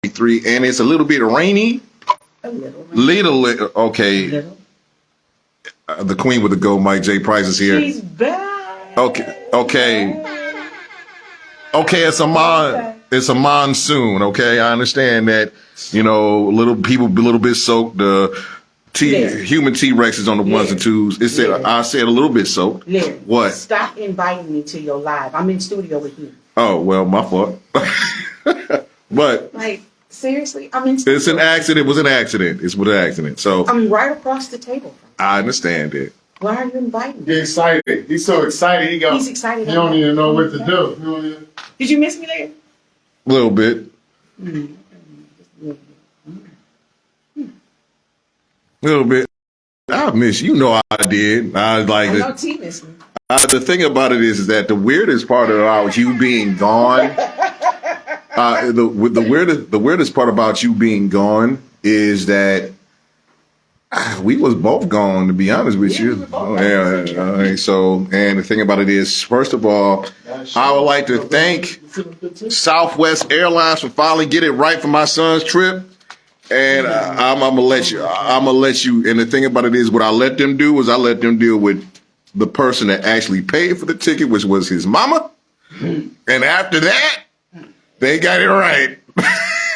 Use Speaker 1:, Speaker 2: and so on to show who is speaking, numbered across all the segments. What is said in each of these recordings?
Speaker 1: 2023, and it's a little bit rainy.
Speaker 2: A little.
Speaker 1: Little. Okay.
Speaker 2: Little.
Speaker 1: The queen with the gold, Mike J. Price is here.
Speaker 2: She's back.
Speaker 1: Okay. It's a monsoon. Okay, I understand that. People a little bit soaked. Human T-Rexes on the ones and twos. I said a little bit soaked.
Speaker 2: Larry,
Speaker 1: what?
Speaker 2: Stop inviting me to your live. I'm in studio with you.
Speaker 1: Oh well, my fault. But
Speaker 2: like seriously, I'm in studio.
Speaker 1: It's an accident. It was an accident. It's with an accident. So
Speaker 2: I'm right across the table from you.
Speaker 1: I understand it.
Speaker 2: Why are you inviting me?
Speaker 3: Get excited. He's so excited.
Speaker 2: He's excited.
Speaker 3: He don't even know what to do.
Speaker 2: Did you miss me, Larry?
Speaker 1: A little bit. A little bit. I miss you. I did. I
Speaker 2: know T missed me.
Speaker 1: The thing about it is that the weirdest part about you being gone. The weirdest part about you being gone is that we was both gone. To be honest with you. So, and the thing about it is, first of all, I would like to thank Southwest Airlines for finally getting it right for my son's trip. And I'm gonna let you. And the thing about it is, what I let them do was I let them deal with the person that actually paid for the ticket, which was his mama. And after that, they got it right.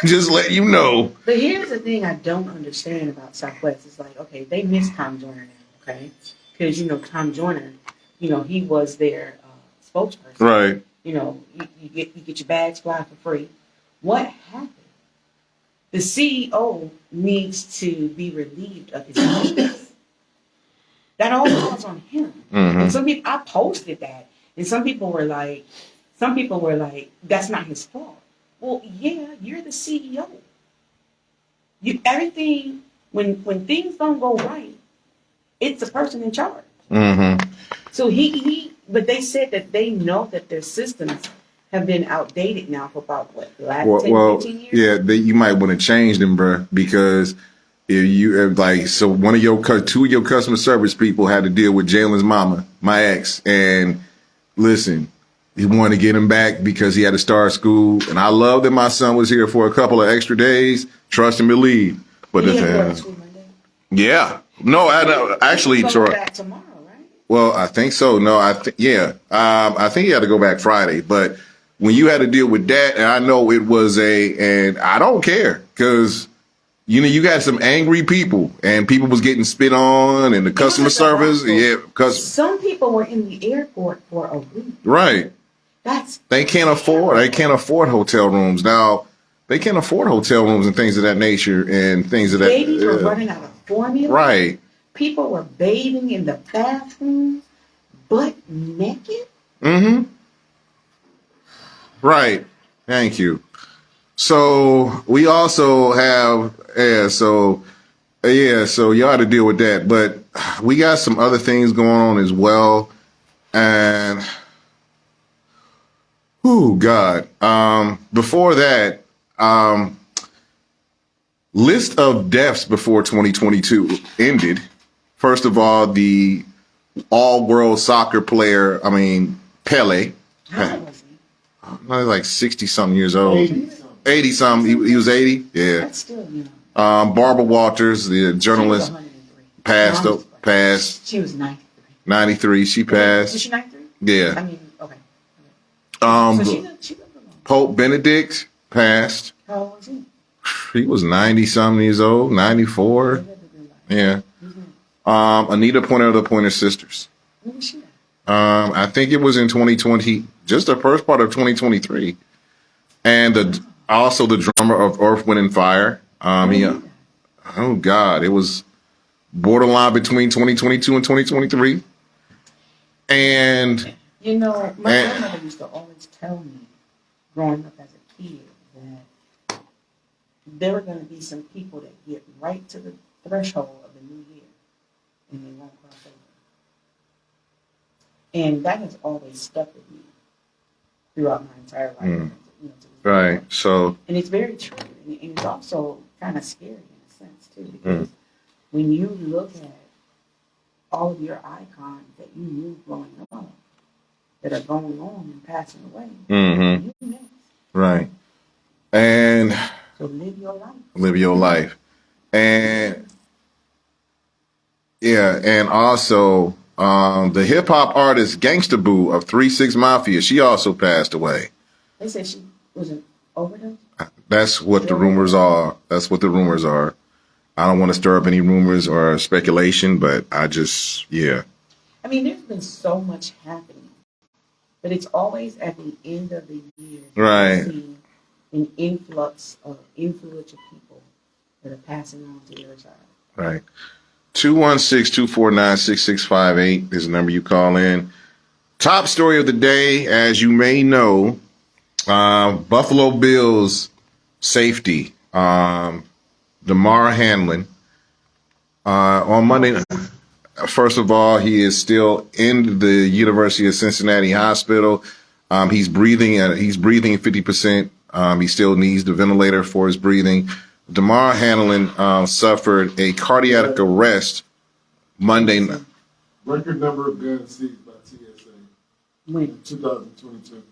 Speaker 1: Just let you know.
Speaker 2: But here's the thing I don't understand about Southwest. It's like, okay, they miss Tom Joyner now, okay? Because Tom Joyner, he was their spokesperson.
Speaker 1: Right.
Speaker 2: You get your bags fly for free. What happened? The CEO needs to be relieved of his duties. That all falls on him.
Speaker 1: Mm-hmm.
Speaker 2: And some people, I posted that, and some people were like, that's not his fault. Well, yeah, you're the CEO. Everything when things don't go right, it's the person in charge.
Speaker 1: Mm-hmm.
Speaker 2: So but they said that they know that their systems have been outdated now for about the last 10-15 years?
Speaker 1: Yeah, you might want to change them, bro, because if you two of your customer service people had to deal with Jalen's mama, my ex, and listen, he wanted to get him back because he had to start school, and I love that my son was here for a couple of extra days. Trust and believe, but
Speaker 2: he had to go to school Monday?
Speaker 1: Yeah, no, I actually
Speaker 2: back tomorrow, right?
Speaker 1: Well, I think so. No, I think he had to go back Friday, but. When you had to deal with that, and I know it was and I don't care because, you got some angry people and people was getting spit on and the customer service. Yeah, because
Speaker 2: some people were in the airport for a week.
Speaker 1: Right. They can't afford hotel rooms. Now, they can't afford hotel rooms and things of that nature and things of that.
Speaker 2: Babies were running out of formula.
Speaker 1: Right.
Speaker 2: People were bathing in the bathrooms, butt naked.
Speaker 1: Mm-hmm. Right. Thank you. So we also have, so y'all had to deal with that, but we got some other things going on as well. And, God. Before that, list of deaths before 2022 ended. First of all, the all-world soccer player, Pele. Like 60-something years old. 80-something. He was 80? Yeah.
Speaker 2: That's still,
Speaker 1: Barbara Walters, the journalist, passed.
Speaker 2: She was 93.
Speaker 1: 93. She passed.
Speaker 2: Was she 93?
Speaker 1: Yeah.
Speaker 2: Okay.
Speaker 1: So she Pope Benedict passed.
Speaker 2: How old was he?
Speaker 1: He was 90-something years old, 94. Yeah. Anita Pointer of the Pointer Sisters.
Speaker 2: When was she?
Speaker 1: I think it was in 2020, just the first part of 2023. And also the drummer of Earth, Wind, and Fire. Oh, God. It was borderline between 2022 and 2023. And...
Speaker 2: my grandmother used to always tell me, growing up as a kid, that there were going to be some people that get right to the threshold of the new year, and they won't cross over. And that has always stuck with me throughout my entire life.
Speaker 1: Right. So.
Speaker 2: And it's very true. And it's also kind of scary in a sense, too. Because when you look at all of your icons that you knew growing up that are going on and passing away, you miss.
Speaker 1: Right. And
Speaker 2: So live your life.
Speaker 1: Live your life. And yeah, and also the hip hop artist Gangsta Boo of 3 6 Mafia, she also passed away.
Speaker 2: They said she was an overdose.
Speaker 1: That's what the rumors are. That's what the rumors are. I don't want to stir up any rumors or speculation, but yeah.
Speaker 2: I mean, there's been so much happening, but it's always at the end of the year that
Speaker 1: Right.
Speaker 2: you see an influx of influential people that are passing on to their side.
Speaker 1: Right. 216-249-6658 is the number you call in. Top story of the day, as you may know, Buffalo Bills safety, Damar Hamlin, on Monday. First of all, he is still in the University of Cincinnati hospital. He's breathing 50%. He still needs the ventilator for his breathing. Damar Hamlin suffered a cardiac arrest Monday night.
Speaker 3: Record number of guns seized by TSA.
Speaker 2: When?
Speaker 3: 2022.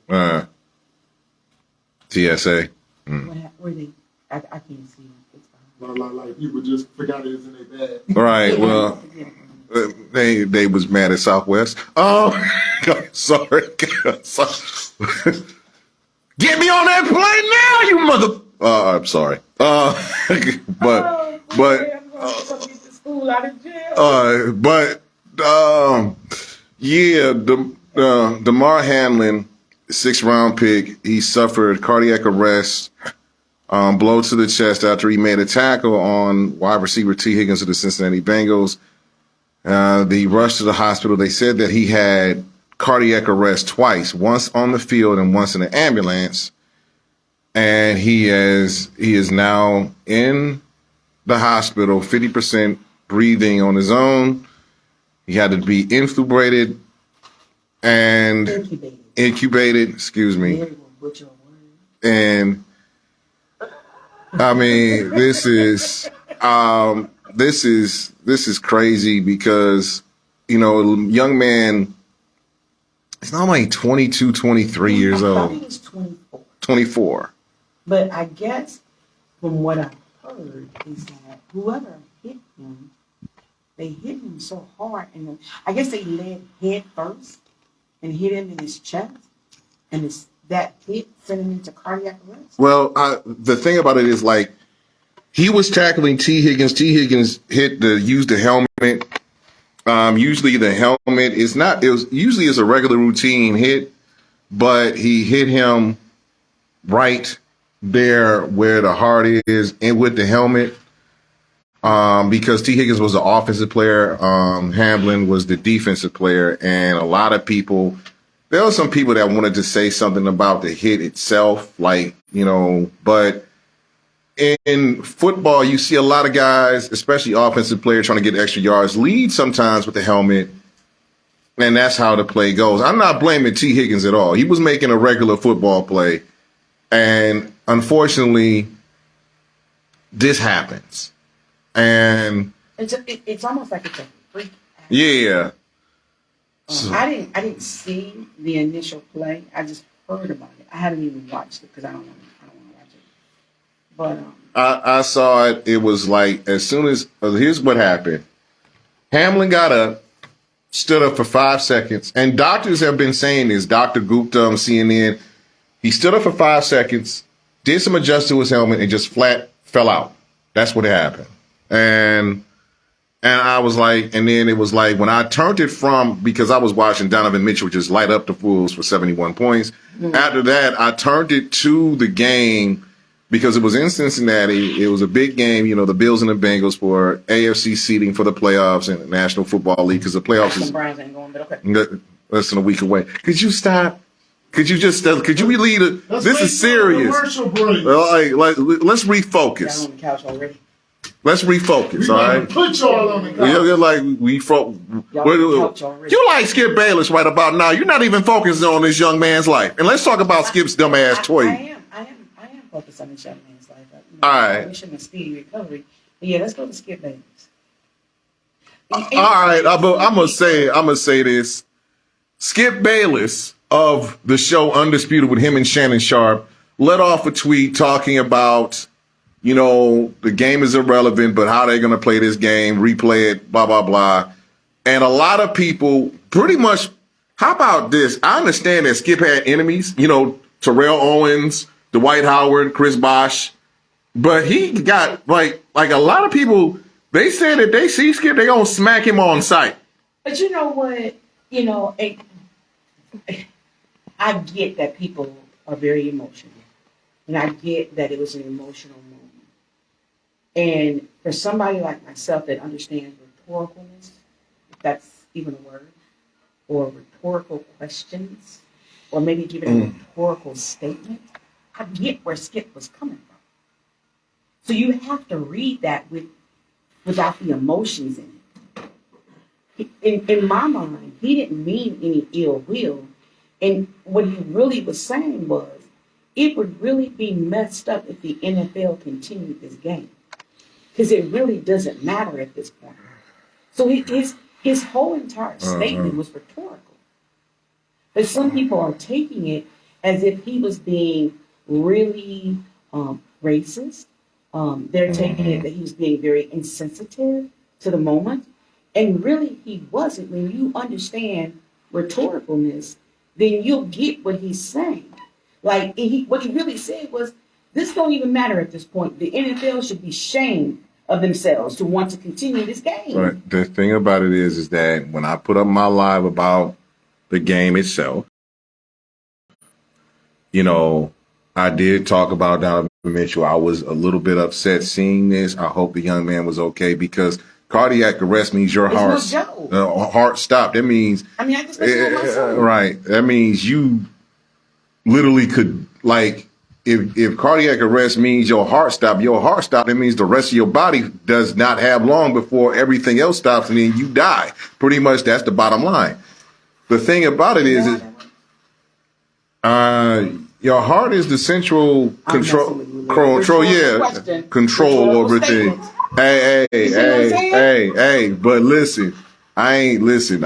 Speaker 1: TSA.
Speaker 2: Where they? I can't see it. It's fine.
Speaker 3: Like people just forgot it was in their bag.
Speaker 1: Right. Well, they was mad at Southwest. Oh, sorry. Get me on that plane now, you mother. I'm sorry. But yeah, Damar Hamlin, 6th-round pick. He suffered cardiac arrest, blow to the chest after he made a tackle on wide receiver T. Higgins of the Cincinnati Bengals. They rushed to the hospital. They said that he had cardiac arrest twice, once on the field and once in an ambulance. And he is now in the hospital, 50% breathing on his own. He had to be intubated and incubated. Excuse me. And I mean, this is crazy because, you know, a young man, he's not like 22, 23 years
Speaker 2: I thought
Speaker 1: old.
Speaker 2: he was 24.
Speaker 1: 24.
Speaker 2: But I guess from what I've heard is that whoever hit him, they hit him so hard, and I guess they led head first and hit him in his chest, and that hit sent him into cardiac arrest.
Speaker 1: Well, the thing about it is, like, he was tackling T. Higgins. T. Higgins used the helmet. Usually the helmet is not. It was usually a regular routine hit, but he hit him right there where the heart is and with the helmet. Because T. Higgins was the offensive player, Hamlin was the defensive player, and a lot of people, there were some people that wanted to say something about the hit itself, like, you know, but in football, you see a lot of guys, especially offensive players, trying to get extra yards, lead sometimes with the helmet, and that's how the play goes. I'm not blaming T. Higgins at all. He was making a regular football play, and unfortunately, this happens. And
Speaker 2: it's almost like it's a freak accident.
Speaker 1: yeah.
Speaker 2: I didn't see the initial play. I just heard about it. I haven't even watched it because I don't want to watch it. But
Speaker 1: I saw it. It was like, as soon as here's what happened. Hamlin got up, stood up for 5 seconds, and doctors have been saying this. Dr. Gupta on CNN, he stood up for 5 seconds, did some adjust to his helmet, and just flat fell out. That's what happened. And I was like, and then it was like when I turned it from, because I was watching Donovan Mitchell just light up the Fools for 71 points. Mm-hmm. After that, I turned it to the game because it was in Cincinnati. It was a big game, you know, the Bills and the Bengals for AFC seeding for the playoffs and the National Football League, because the playoffs is less than a week away. Could you stop? Could you relieve it? This is serious. Like, let's refocus.
Speaker 2: I'm on the couch already.
Speaker 1: Let's refocus, all right?
Speaker 3: Put y'all on the couch.
Speaker 1: You're like, you like Skip Bayless right about now. You're not even focusing on this young man's life. And let's talk about Skip's dumb ass toy.
Speaker 2: I am focused on this young man's life.
Speaker 1: All right.
Speaker 2: I wish him a speedy recovery. But yeah, let's go to Skip Bayless.
Speaker 1: All right, I'm gonna say this. Skip Bayless of the show Undisputed with him and Shannon Sharp let off a tweet talking about the game is irrelevant, but how they're going to play this game, replay it, blah, blah, blah. And a lot of people pretty much, how about this? I understand that Skip had enemies, Terrell Owens, Dwight Howard, Chris Bosh, but he got like a lot of people, they said that they see Skip, they going to smack him on sight.
Speaker 2: But you know what? I get that people are very emotional. And I get that it was an emotional moment. And for somebody like myself that understands rhetoricalness, if that's even a word, or rhetorical questions, or maybe even a rhetorical statement, I get where Skip was coming from. So you have to read that without the emotions in it. In my mind, he didn't mean any ill will. And what he really was saying was, it would really be messed up if the NFL continued this game. Because it really doesn't matter at this point. So his whole entire statement was rhetorical. But some people are taking it as if he was being really racist. They're taking it that he was being very insensitive to the moment. And really, he wasn't. When you understand rhetoricalness, then you'll get what he's saying. Like, what he really said was, this don't even matter at this point. The NFL should be ashamed of themselves to want to continue this game.
Speaker 1: But the thing about it is that when I put up my live about the game itself, I did talk about Donovan Mitchell. I was a little bit upset seeing this. I hope the young man was okay, because cardiac arrest means your heart stopped. That means,
Speaker 2: I just mentioned myself.
Speaker 1: Right. That means you literally could, like, if cardiac arrest means your heart stopped, that means the rest of your body does not have long before everything else stops and then you die. Pretty much that's the bottom line. The thing about it is your heart is the central control over things. Hey, but listen, I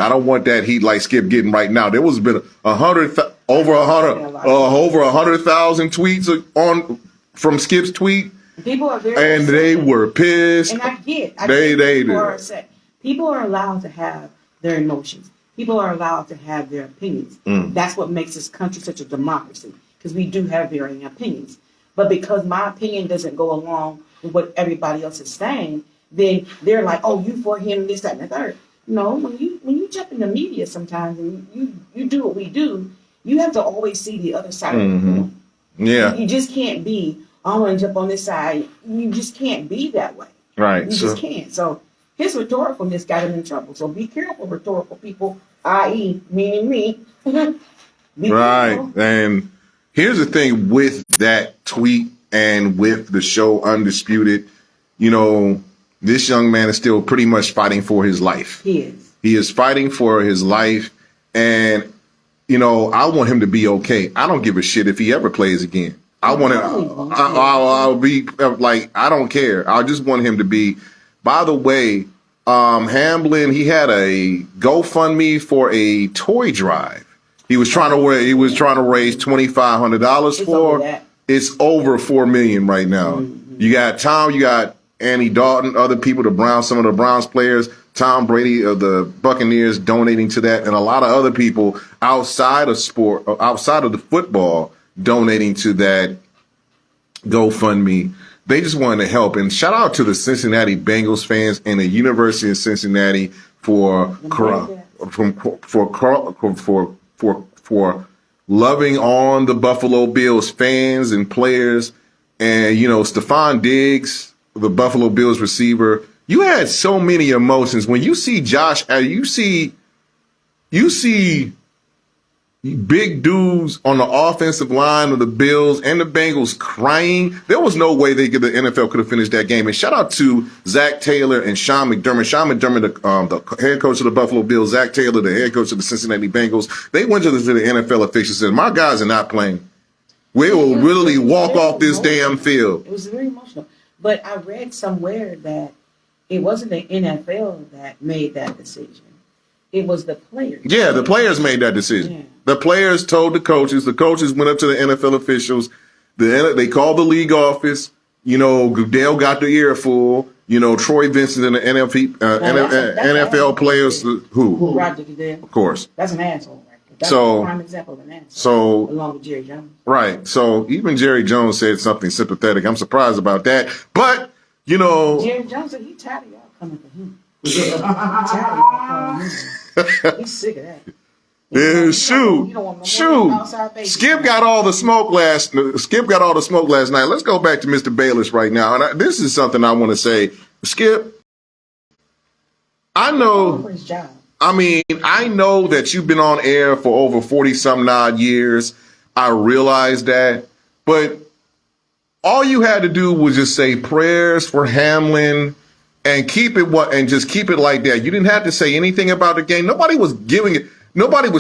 Speaker 1: don't want that heat like Skip getting right now. There was been over 100,000 tweets from Skip's tweet.
Speaker 2: People are very
Speaker 1: and
Speaker 2: upset.
Speaker 1: They were pissed.
Speaker 2: And I get
Speaker 1: people
Speaker 2: are upset. People are allowed to have their emotions. People are allowed to have their opinions. That's what makes this country such a democracy, because we do have varying opinions. But because my opinion doesn't go along with what everybody else is saying, then they're like, "Oh, you for him, this, that, and the third." No, when you jump in the media sometimes and you do what we do, you have to always see the other side of the coin.
Speaker 1: Yeah.
Speaker 2: You just can't be, I want to jump on this side. You just can't be that way.
Speaker 1: Right.
Speaker 2: You just can't. So his rhetoricalness got him in trouble. So be careful, rhetorical people, i.e., meaning me.
Speaker 1: Right.
Speaker 2: Careful.
Speaker 1: And here's the thing with that tweet and with the show Undisputed, this young man is still pretty much fighting for his life.
Speaker 2: He is.
Speaker 1: He is fighting for his life. And, I want him to be okay. I don't give a shit if he ever plays again. I'll be like, I don't care. I just want him to be. By the way, Hamlin, he had a GoFundMe for a toy drive. He was trying to raise $2,500 for. It's over $4 million right now. Mm-hmm. You got Tom, you got Andy Dalton, other people, some of the Browns players, Tom Brady of the Buccaneers donating to that, and a lot of other people outside of the football donating to that GoFundMe. They just wanted to help. And shout out to the Cincinnati Bengals fans and the University of Cincinnati for loving on the Buffalo Bills fans and players. And, Stephon Diggs, the Buffalo Bills receiver, you had so many emotions. When you see Josh, you see big dudes on the offensive line of the Bills and the Bengals crying. There was no way the NFL could have finished that game. And shout out to Zach Taylor and Sean McDermott. Sean McDermott, the head coach of the Buffalo Bills, Zach Taylor, the head coach of the Cincinnati Bengals. They went to the NFL officials and said, "My guys are not playing. We will really walk off this damn field."
Speaker 2: It was very emotional. But I read somewhere that it wasn't the NFL that made that decision. It was the players.
Speaker 1: Yeah, the players made that decision. Yeah. The players told the coaches. The coaches went up to the NFL officials. They called the league office. Goodell got the earful. Troy Vincent and the NFL players who?
Speaker 2: Roger Goodell.
Speaker 1: Of course.
Speaker 2: That's an asshole, right? That's a prime example of an asshole.
Speaker 1: So,
Speaker 2: along with Jerry Jones.
Speaker 1: Right. So even Jerry Jones said something sympathetic. I'm surprised about that. But,
Speaker 2: Jerry Jones said he tired of y'all coming for him. He's tired of y'all calling him. He's sick of that.
Speaker 1: Shoot. Skip got all the smoke last night. Let's go back to Mr. Bayless right now. And this is something I want to say. Skip, I know that you've been on air for over 40-some odd years. I realize that. But all you had to do was just say prayers for Hamlin and just keep it like that. You didn't have to say anything about the game. Nobody was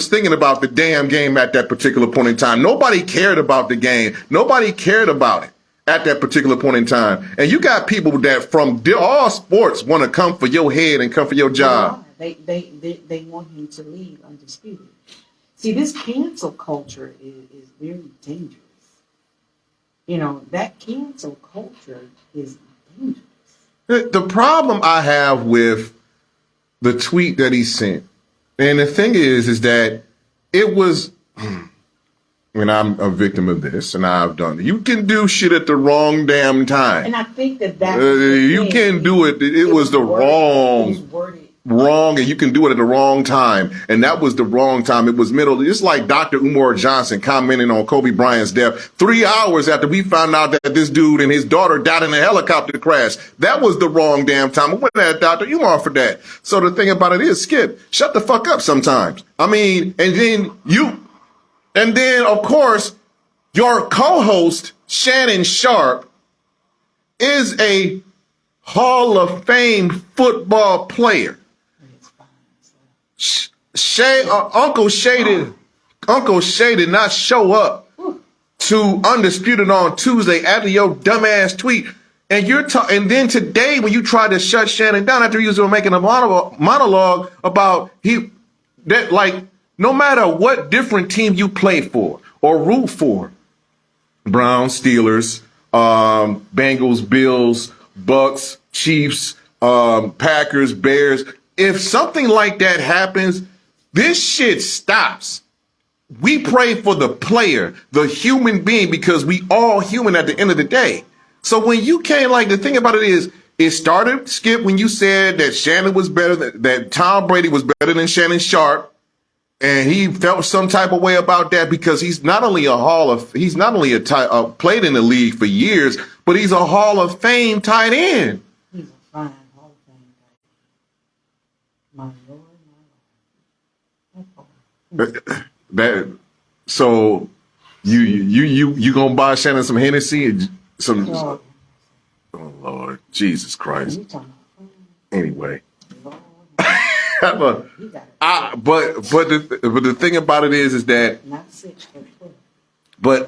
Speaker 1: thinking about the damn game at that particular point in time. Nobody cared about the game. Nobody cared about it at that particular point in time. And you got people that from all sports want to come for your head and come for your job.
Speaker 2: They want him to leave undisputed. See, this cancel culture is very dangerous. That cancel culture is dangerous.
Speaker 1: The problem I have with the tweet that he sent, and the thing is that it was, and I'm a victim of this, and I've done it. You can do shit at the wrong damn time.
Speaker 2: And I think that
Speaker 1: you can do it. It was the wrong, and you can do it at the wrong time. And that was the wrong time. It was middle. It's like Dr. Umar Johnson commenting on Kobe Bryant's death 3 hours after we found out that this dude and his daughter died in a helicopter crash. That was the wrong damn time. I went at Dr. Umar for that. So the thing about it is, Skip, shut the fuck up sometimes. And then of course, your co-host, Shannon Sharp, is a Hall of Fame football player. Uncle Shay did not show up to Undisputed on Tuesday after your dumbass tweet. And and then today when you tried to shut Shannon down after he was making a monologue about no matter what different team you play for or root for, Browns, Steelers, Bengals, Bills, Bucks, Chiefs, Packers, Bears, if something like that happens, this shit stops. We pray for the player, the human being, because we all human at the end of the day. So when you came, the thing about it is, it started, Skip, when you said that Shannon was better, that Tom Brady was better than Shannon Sharp, and he felt some type of way about that because he's not only played in the league for years, but he's a Hall of Fame tight end.
Speaker 2: He's a fine Hall of Fame tight end. My Lord, my Lord.
Speaker 1: So you gonna buy Shannon some Hennessy and some? Oh Lord, Jesus Christ. Anyway. But the thing about it is that
Speaker 2: not 6 but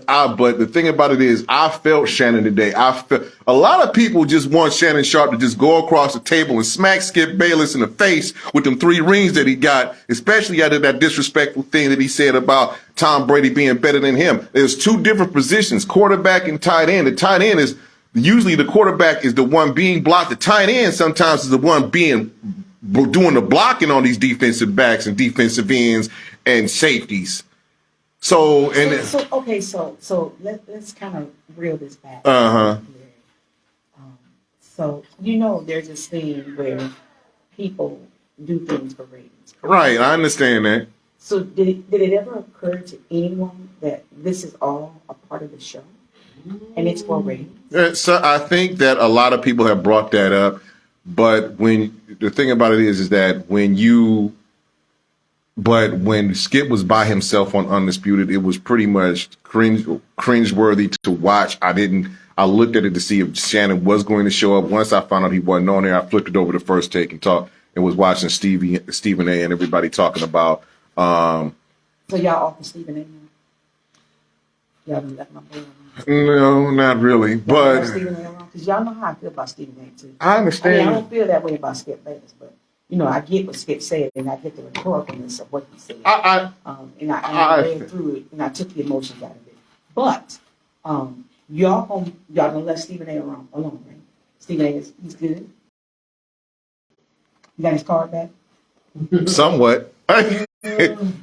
Speaker 2: 12.
Speaker 1: But the thing about it is, I felt Shannon today. A lot of people just want Shannon Sharp to just go across the table and smack Skip Bayless in the face with them 3 rings that he got, especially out of that disrespectful thing that he said about Tom Brady being better than him. There's 2 different positions, quarterback and tight end. The tight end is usually the quarterback is the one being blocked. The tight end sometimes is the one doing the blocking on these defensive backs and defensive ends and safeties. So let's kind of reel this back.
Speaker 2: So there's this thing where people do things for ratings.
Speaker 1: Right, I understand that.
Speaker 2: So did it ever occur to anyone that this is all a part of the show and it's for ratings?
Speaker 1: So I think that a lot of people have brought that up, but the thing about it is that when Skip was by himself on Undisputed, it was pretty much cringeworthy to watch. I looked at it to see if Shannon was going to show up. Once I found out he wasn't on there, I flipped it over to First Take and was watching Stephen A. and everybody talking about.
Speaker 2: So y'all off of Stephen A. now? Y'all done left my boy alone?
Speaker 1: No, not really. But
Speaker 2: because y'all know how I feel about Stephen A. too.
Speaker 1: I understand.
Speaker 2: I don't feel that way about Skip Bayless, but I get what Skip said, and I get the rhetoricalness of what he said. And I read through it, and I took the emotions out of it. But y'all gonna let Stephen A. alone, right? Stephen A. He's good. You got his card back?
Speaker 1: Somewhat.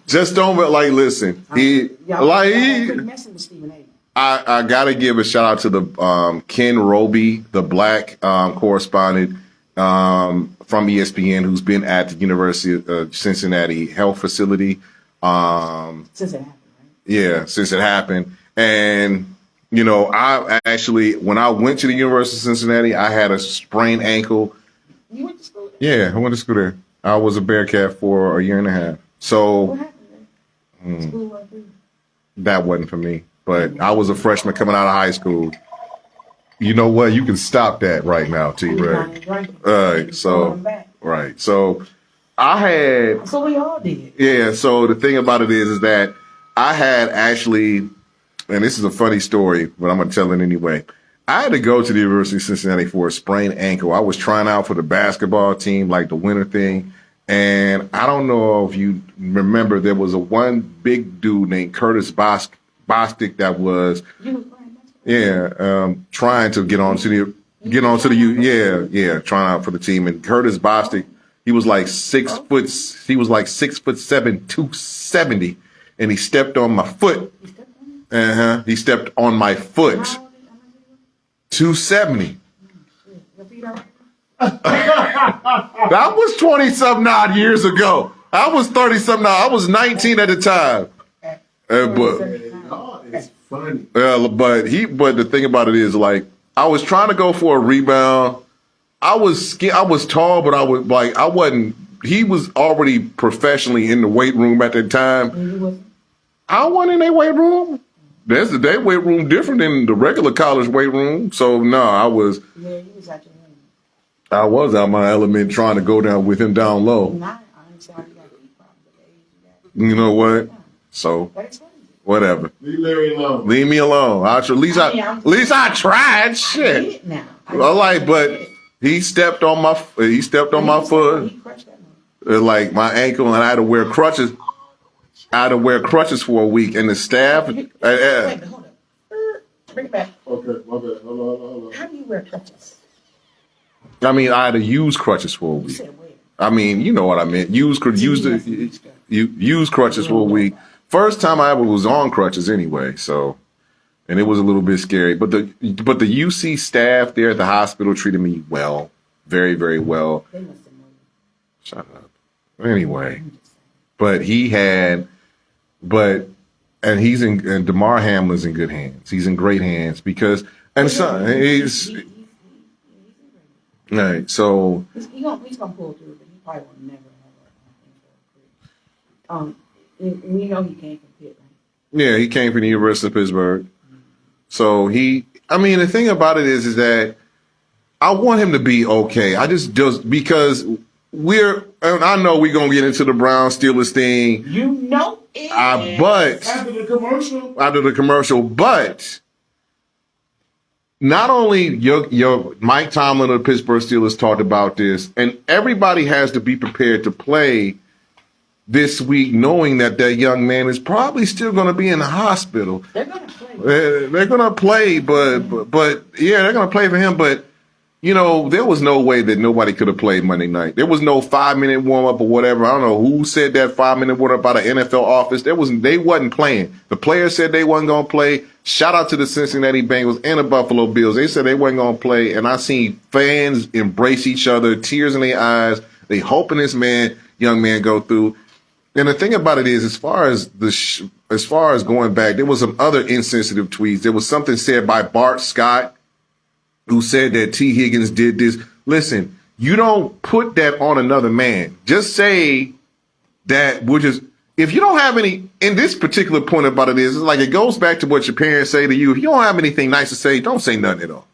Speaker 1: Just don't listen.
Speaker 2: Quit messing with Stephen A.
Speaker 1: I gotta give a shout out to the Ken Roby, the black correspondent from ESPN, who's been at the University of Cincinnati Health Facility.
Speaker 2: Since it happened, right?
Speaker 1: Yeah, since it happened. And, I actually, when I went to the University of Cincinnati, I had a sprained ankle.
Speaker 2: You went to school there?
Speaker 1: Yeah, I went to school there. I was a Bearcat for a year and a half. So
Speaker 2: What happened there? School wasn't for you?
Speaker 1: that wasn't for me. But I was a freshman coming out of high school. You know what? You can stop that right now, T. Ray.
Speaker 2: Right.
Speaker 1: So I had.
Speaker 2: So we all did.
Speaker 1: Yeah. So the thing about it is that I had actually, and this is a funny story, but I'm gonna tell it anyway. I had to go to the University of Cincinnati for a sprained ankle. I was trying out for the basketball team, like the winter thing. And I don't know if you remember, there was one big dude named Curtis Bostic that was, trying to get onto the trying out for the team. And Curtis Bostic, he was like 6'7", 270, and he stepped on my foot. He stepped on my foot. 270. That was 20-something odd years ago. I was 30-something odd. I was 19 at the time.
Speaker 3: It's funny.
Speaker 1: But the thing about it is, like, I was trying to go for a rebound. I was tall, but I wasn't. He was already professionally in the weight room at that time. I wasn't in their weight room. Their weight room different than the regular college weight room. So no, I was.
Speaker 2: Yeah, you was out your element.
Speaker 1: I was out my element trying to go down with him down low. You know what? So whatever.
Speaker 3: Leave Larry alone.
Speaker 1: Leave me alone. At least I tried. Shit. But he stepped on my foot. Like my ankle, and I had to wear crutches. For a week, and the staff.
Speaker 2: Wait, hold up. Bring it back.
Speaker 3: Okay, my bad. Hold on.
Speaker 2: How do you wear crutches?
Speaker 1: I mean, I had to use crutches for a week. I mean, you know what I meant. Use crutches for a week. First time I ever was on crutches anyway. So, and it was a little bit scary. But the UC staff there at the hospital treated me well, very, very well.
Speaker 2: They must have known.
Speaker 1: Shut up. Anyway, but and Damar Hamlin's in good hands. He's in great hands because, and so he's right. So
Speaker 2: he's gonna pull through, but he probably will never have a we know he came from Pitt, right?
Speaker 1: Yeah, he came from the University of Pittsburgh. So the thing about it is that I want him to be okay. I just because and I know we're gonna get into the Brown Steelers thing.
Speaker 2: You know it.
Speaker 1: But
Speaker 3: After the
Speaker 1: commercial, but not only your Mike Tomlin of the Pittsburgh Steelers talked about this, and everybody has to be prepared to play this week, knowing that young man is probably still going to be in the hospital.
Speaker 2: They're going to play.
Speaker 1: They're going to play, but they're going to play for him. But there was no way that nobody could have played Monday night. There was no 5-minute warm up or whatever. I don't know who said that 5-minute warm up out of NFL office. They wasn't playing. The players said they wasn't going to play. Shout out to the Cincinnati Bengals and the Buffalo Bills. They said they wasn't going to play, and I seen fans embrace each other, tears in their eyes. They hoping this young man go through. And the thing about it is, as far as going back, there was some other insensitive tweets. There was something said by Bart Scott, who said that T. Higgins did this. Listen, you don't put that on another man. Just say that if you don't have any, in this particular point about it is, it's like it goes back to what your parents say to you. If you don't have anything nice to say, don't say nothing at all.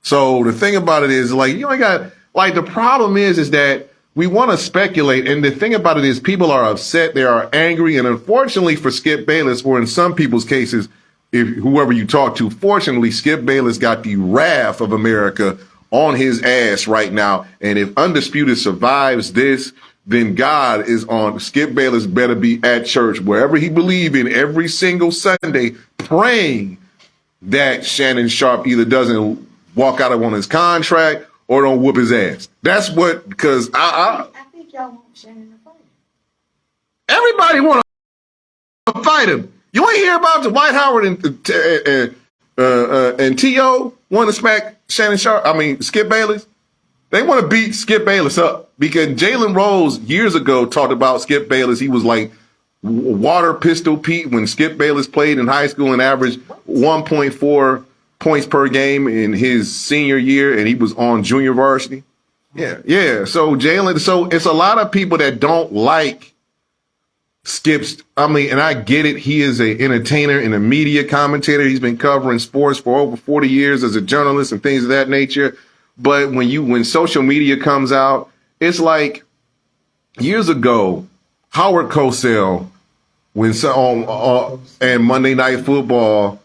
Speaker 1: So the thing about it is, like, you ain't got, like, the problem is that we want to speculate, and the thing about it is people are upset, they are angry, and unfortunately for Skip Bayless, or in some people's cases, whoever you talk to, fortunately, Skip Bayless got the wrath of America on his ass right now, and if Undisputed survives this, then God is on. Skip Bayless better be at church, wherever he believe in, every single Sunday, praying that Shannon Sharp either doesn't walk out on his contract or don't whoop his ass. That's what, because
Speaker 2: I think y'all want Shannon to fight him.
Speaker 1: everybody want to fight him. You ain't hear about the White Howard and T.O. want to smack Skip Bayless? They want to beat Skip Bayless up because Jalen Rose years ago talked about Skip Bayless. He was like Water Pistol Pete when Skip Bayless played in high school and averaged 1.4 points per game in his senior year, and he was on junior varsity. Yeah. So it's a lot of people that don't like Skip's. And I get it. He is an entertainer and a media commentator. He's been covering sports for over 40 years as a journalist and things of that nature. But when social media comes out, it's like years ago, Howard Cosell, and Monday Night Football,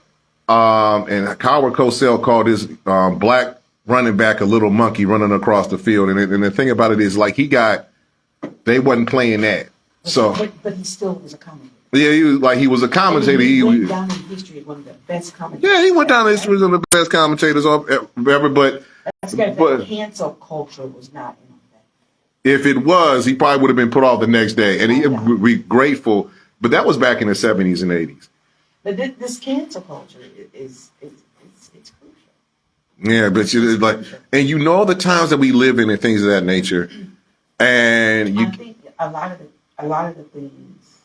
Speaker 1: and Howard Cosell called his black running back a little monkey running across the field. And the thing about it is, like, they wasn't playing that.
Speaker 2: But he still was a commentator.
Speaker 1: Yeah, he was a commentator.
Speaker 2: He went down in history as one of the best commentators.
Speaker 1: Yeah, he went down in history as one of the best commentators ever. But
Speaker 2: cancel culture was not in effect.
Speaker 1: If it was, he probably would have been put off the next day, and he would be grateful. But that was back in the 70s and 80s.
Speaker 2: But this cancel culture is crucial.
Speaker 1: Yeah, but it's like, and the times that we live in and things of that nature, and
Speaker 2: I think a lot of the things,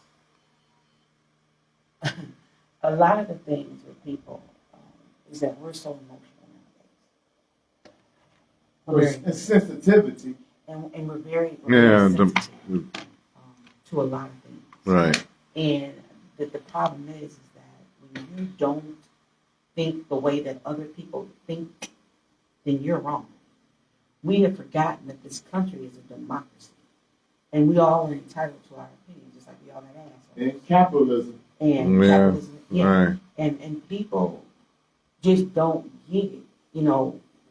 Speaker 2: with people is that we're so emotional nowadays.
Speaker 3: It's sensitivity.
Speaker 2: And we're very sensitive to a lot of things.
Speaker 1: Right.
Speaker 2: And the problem is that when you don't think the way that other people think, then you're wrong. We have forgotten that this country is a democracy. And we all are entitled to our opinion, just like we all have assholes.
Speaker 3: And capitalism.
Speaker 1: Right.
Speaker 2: And people just don't get it.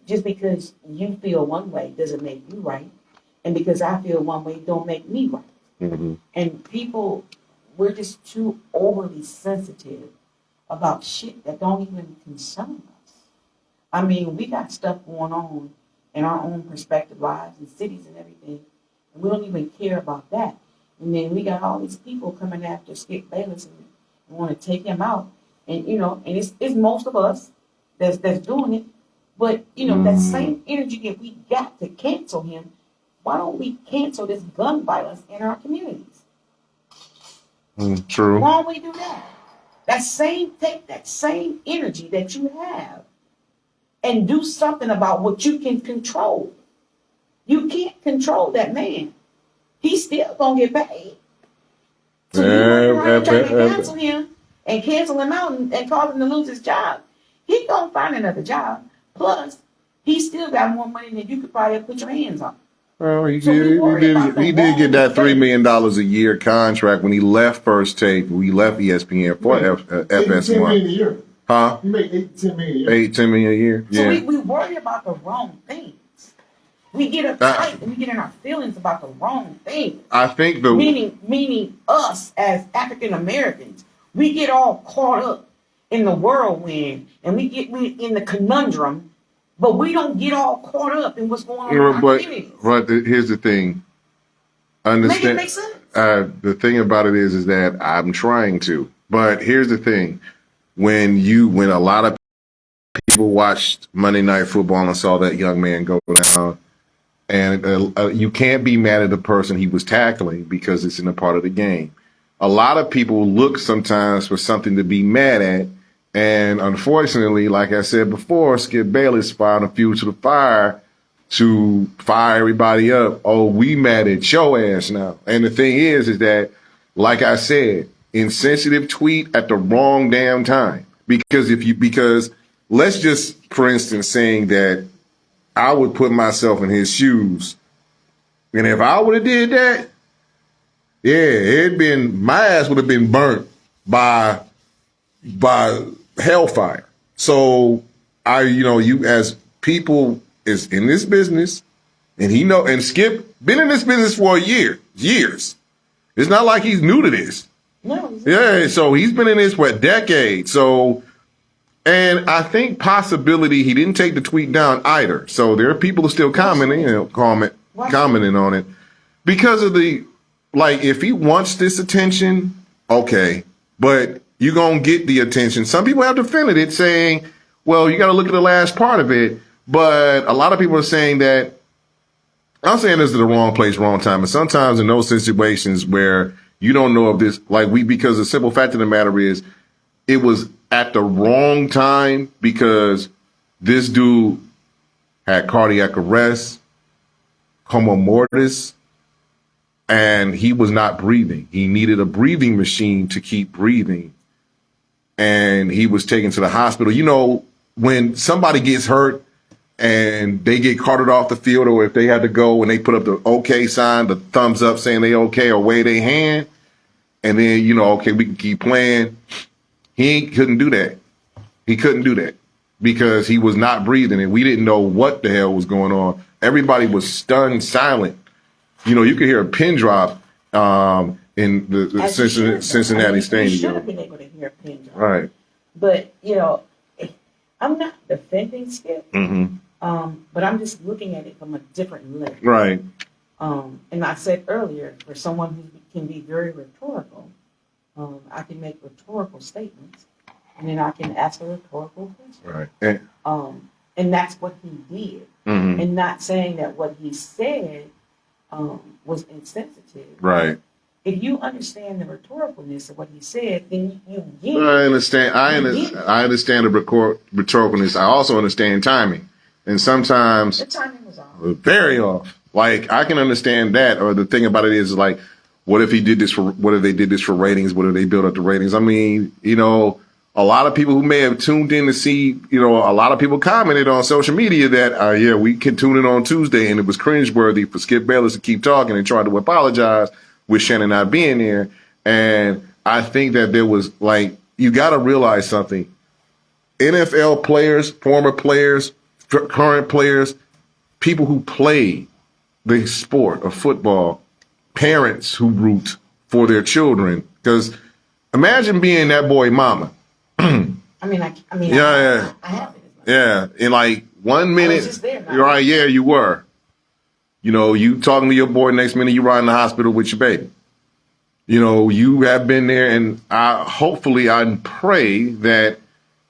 Speaker 2: Just because you feel one way doesn't make you right. And because I feel one way don't make me right.
Speaker 1: Mm-hmm.
Speaker 2: And people, we're just too overly sensitive about shit that don't even concern us. I mean, we got stuff going on in our own prospective lives and cities and everything, and we don't even care about that. And then we got all these people coming after Skip Bayless and want to take him out. And, and it's most of us that's doing it. But, that same energy that we got to cancel him, why don't we cancel this gun violence in our communities?
Speaker 1: True.
Speaker 2: Why don't we do that? Take that same energy that you have and do something about what you can control. You can't control that man. He's still gonna get paid. So you trying to cancel him and cancel him out and cause him to lose his job. He gonna find another job. Plus, he still got more money than you could probably put your hands on.
Speaker 1: Well, he did get that $3 million a year contract when he left First Take. We left ESPN for FS1.
Speaker 3: $10 million a year.
Speaker 1: Huh?
Speaker 3: He made $8-10 million a year.
Speaker 1: $8-10 million a year.
Speaker 2: So
Speaker 1: Yeah.
Speaker 2: we worry about the wrong things. We get uptight and we get in our feelings about the wrong things.
Speaker 1: I think
Speaker 2: meaning us as African Americans, we get all caught up in the whirlwind and we in the conundrum. But we don't get all caught up in what's going on in our communities.
Speaker 1: But here's the thing. Understand?
Speaker 2: Make it make sense.
Speaker 1: The thing about it is that I'm trying to. But here's the thing. When a lot of people watched Monday Night Football and saw that young man go down, and you can't be mad at the person he was tackling because it's in a part of the game. A lot of people look sometimes for something to be mad at. And unfortunately, like I said before, Skip Bayless found a fuel to the fire to fire everybody up. Oh, we mad at your ass now. And the thing is that, like I said, insensitive tweet at the wrong damn time. Because let's just, for instance, saying that I would put myself in his shoes. And if I would have did that, my ass would have been burnt by hellfire. So you as people is in this business, and and Skip been in this business for a year. years. It's not like he's new to this.
Speaker 2: No.
Speaker 1: Yeah, so he's been in this for a decade. So, and I think possibility he didn't take the tweet down either. So there are people who are still commenting on it because of the, like, if he wants this attention, okay, but you're going to get the attention. Some people have defended it saying, well, you got to look at the last part of it. But a lot of people are saying that, I'm saying this is the wrong place, wrong time. And sometimes in those situations where you don't know if this, because the simple fact of the matter is it was at the wrong time because this dude had cardiac arrest, coma mortis, and he was not breathing. He needed a breathing machine to keep breathing. And he was taken to the hospital. You know, when somebody gets hurt and they get carted off the field, or if they had to go and they put up the okay sign, the thumbs up saying they okay, or wave their hand, and then, you know, okay, we can keep playing. He couldn't do that. He couldn't do that because he was not breathing and we didn't know what the hell was going on. Everybody was stunned, silent. You know, you could hear a pin drop in the Cincinnati Stadium.
Speaker 2: You should have been able to hear a pin drop.
Speaker 1: Right.
Speaker 2: But, you know, I'm not defending Skip,
Speaker 1: Mm-hmm.
Speaker 2: but I'm just looking at it from a different lens.
Speaker 1: Right.
Speaker 2: And I said earlier, for someone who can be very rhetorical, I can make rhetorical statements, and then I can ask a rhetorical question.
Speaker 1: Right.
Speaker 2: And that's what he did.
Speaker 1: Mm-hmm.
Speaker 2: And not saying that what he said was insensitive.
Speaker 1: Right.
Speaker 2: If you understand the rhetoricalness of what he said, then you get it.
Speaker 1: I understand. I understand the rhetoricalness. I also understand timing, and sometimes
Speaker 2: The timing was off.
Speaker 1: very off. Like, I can understand that. Or the thing about it is, like, what if they did this for ratings? What if they build up the ratings? I mean, you know, a lot of people who may have tuned in to see, you know, a lot of people commented on social media that, yeah, we can tune in on Tuesday, and it was cringeworthy for Skip Bayless to keep talking and try to apologize with Shannon not being there. And I think that there was, like, you got to realize something. NFL players, former players, current players, people who play the sport of football, parents who root for their children. Because imagine being that boy mama.
Speaker 2: I have it.
Speaker 1: Yeah. In like 1 minute.
Speaker 2: I was just there,
Speaker 1: You're right. Yeah, you were. You know, you talking to your boy, next minute you ride in the hospital with your baby. You know, you have been there, and hopefully I pray that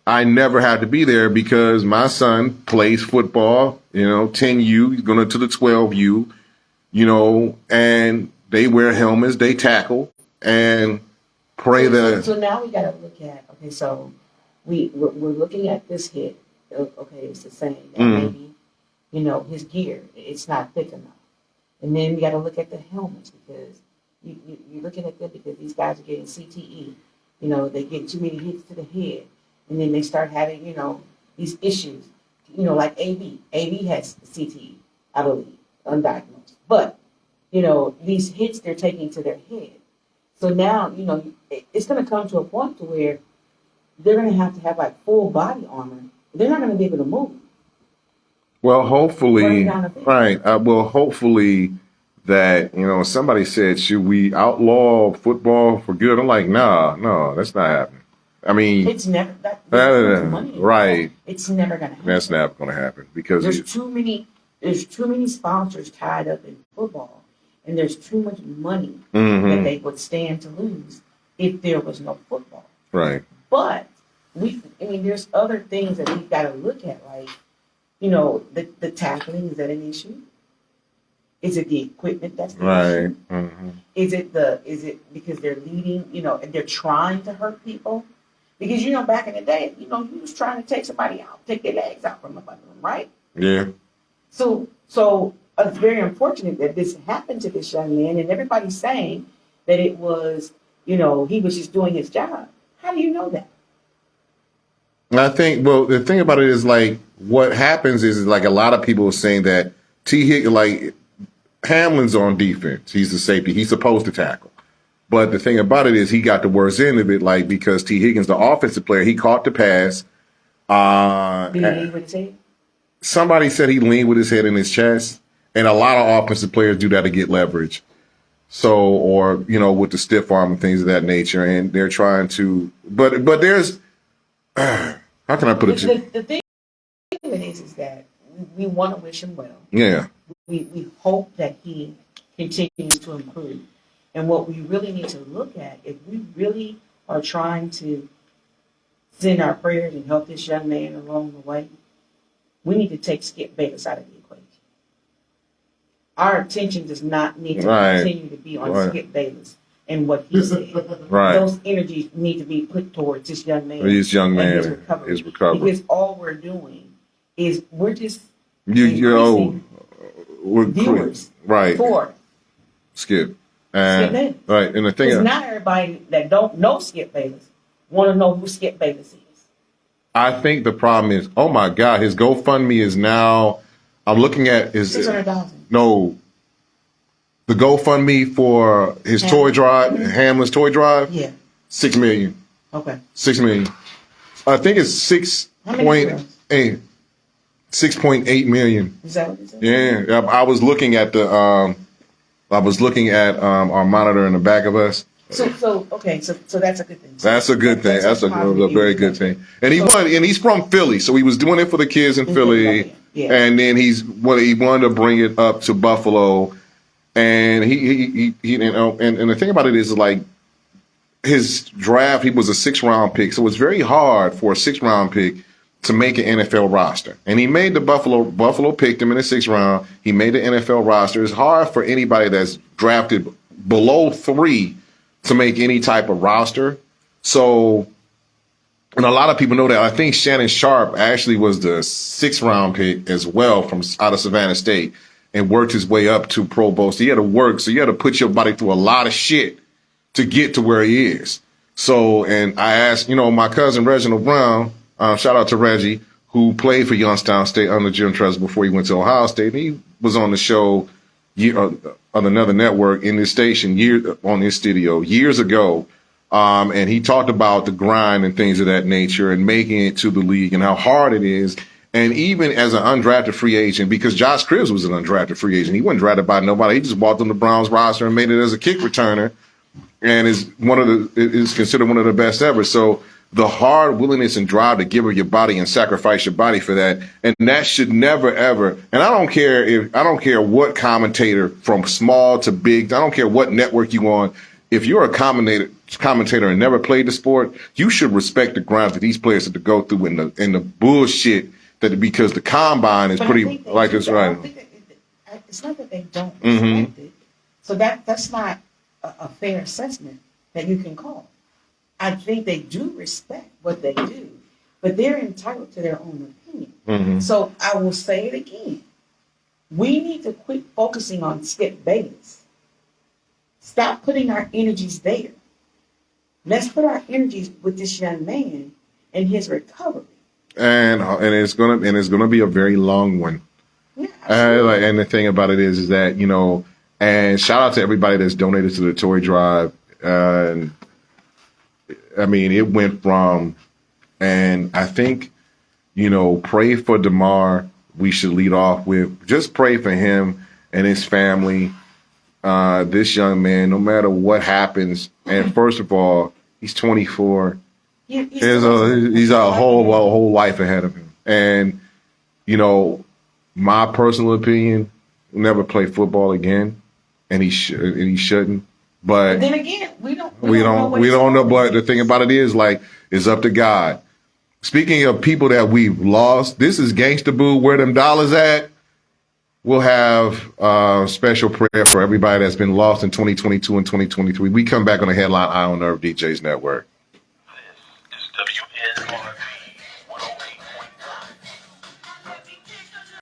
Speaker 1: I never have to be there, because my son plays football, you know, 10U, he's going to the 12U, you know, and they wear helmets, they tackle, and pray that.
Speaker 2: So now we got to look at, okay, so we're looking at this hit. Okay, it's the same. That maybe, you know, his gear, it's not thick enough. And then we got to look at the helmets, because you're looking at them because these guys are getting CTE. You know, they get too many hits to the head. And then they start having, you know, these issues. You know, like AB. AB has CTE, I believe, undiagnosed. But, you know, these hits they're taking to their head. So now, you know, it's going to come to a point to where they're going to have like full body armor. They're not going to be able to move.
Speaker 1: Well, hopefully, right. Well, hopefully that, you know, somebody said, should we outlaw football for good? I'm like, no, that's not happening. I mean,
Speaker 2: it's never
Speaker 1: right.
Speaker 2: It's never going to happen.
Speaker 1: That's never going to happen, because
Speaker 2: there's too many sponsors tied up in football, and there's too much money that they would stand to lose if there was no football.
Speaker 1: Right.
Speaker 2: But there's other things that we've got to look at, like, you know, the tackling. Is that an issue? Is it the equipment that's the issue?
Speaker 1: Mm-hmm.
Speaker 2: Is it because they're leading, you know, and they're trying to hurt people? Because, you know, back in the day, you know, you was trying to take somebody out, take their legs out from under them, right?
Speaker 1: Yeah.
Speaker 2: So it's very unfortunate that this happened to this young man, and everybody's saying that it was, you know, he was just doing his job. How do you know that?
Speaker 1: I think, well, the thing about it is, like, what happens is like a lot of people are saying that like Hamlin's on defense. He's the safety. He's supposed to tackle. But the thing about it is he got the worst end of it, like, because T. Higgins, the offensive player, he caught the pass.
Speaker 2: Did he lean with his head?
Speaker 1: Somebody said he leaned with his head in his chest. And a lot of offensive players do that to get leverage. So, or, you know, with the stiff arm and things of that nature. And they're trying to, but there's, how can I put it to you?
Speaker 2: The thing is that we want to wish him well.
Speaker 1: Yeah.
Speaker 2: We hope that he continues to improve. And what we really need to look at, if we really are trying to send our prayers and help this young man along the way, we need to take Skip Bayless out of the equation. Our attention does not need to continue to be on Skip Bayless and what he said. Those energies need to be put towards this young man.
Speaker 1: This young man is recovering.
Speaker 2: Because all we're doing is we're just
Speaker 1: we're
Speaker 2: viewers for
Speaker 1: Skip. And,
Speaker 2: Bayless.
Speaker 1: Right. And the thing
Speaker 2: is, not everybody that don't know Skip Bayless want to know who Skip Bayless is.
Speaker 1: I think the problem is, oh my God, his GoFundMe is now, I'm looking at his
Speaker 2: $600,000.
Speaker 1: No, the GoFundMe for his toy drive, Hamlin's toy drive.
Speaker 2: Yeah,
Speaker 1: $6 million.
Speaker 2: Okay,
Speaker 1: $6 million. I think it's 6.8 million.
Speaker 2: Is that what it says?
Speaker 1: Yeah, I was looking at the our monitor in the back of us.
Speaker 2: So that's a good thing.
Speaker 1: That's a good thing. That's a very good thing. And he's from Philly, so he was doing it for the kids in Philly. Yeah. And then he wanted to bring it up to Buffalo, and he you know, and the thing about it is, like, his draft, he was a 6th-round pick, so it's very hard for a 6th-round pick to make an NFL roster. And he made the Buffalo picked him in the 6th round. He made the NFL roster. It's hard for anybody that's drafted below 3 to make any type of roster. So, and a lot of people know that. I think Shannon Sharp actually was the 6th-round pick as well from out of Savannah State and worked his way up to Pro Bowl. So you had to work. So you had to put your body through a lot of shit to get to where he is. So, and I asked, you know, my cousin Reginald Brown, shout out to Reggie, who played for Youngstown State under Jim Tressel before he went to Ohio State. And he was on the show on another network in this station on this studio years ago. And he talked about the grind and things of that nature and making it to the league and how hard it is. And even as an undrafted free agent, because Josh Cribbs was an undrafted free agent, he wasn't drafted by nobody. He just walked on the Browns roster and made it as a kick returner, and is considered one of the best ever. So the hard willingness and drive to give of your body and sacrifice your body for that, and that should never ever. And I don't care what commentator, from small to big, I don't care what network you on. If you're a commentator and never played the sport, you should respect the grind that these players have to go through and the bullshit because the combine is pretty like this, right?
Speaker 2: It's not that they don't respect it. So that's not a fair assessment that you can call. I think they do respect what they do, but they're entitled to their own opinion. So I will say it again. We need to quit focusing on Skip Bayless. Stop putting our energies there. Let's put our energies with this young man and his recovery. And
Speaker 1: it's gonna be a very long one.
Speaker 2: Yeah,
Speaker 1: and the thing about it is that, you know, and shout out to everybody that's donated to the toy drive. And I mean, it went from, and I think, you know, pray for Damar. We should lead off with just pray for him and his family. This young man, no matter what happens, and first of all, he's 24. He's a whole life ahead of him. And, you know, my personal opinion, he'll never play football again, and he shouldn't. But
Speaker 2: then again, we don't
Speaker 1: know. But the thing about it is, like, it's up to God. Speaking of people that we've lost, this is Gangsta Boo. Where them dollars at? We'll have special prayer for everybody that's been lost in 2022 and 2023. We come back on the Headline Eye on Nerve DJs Network.
Speaker 4: This is WNRV.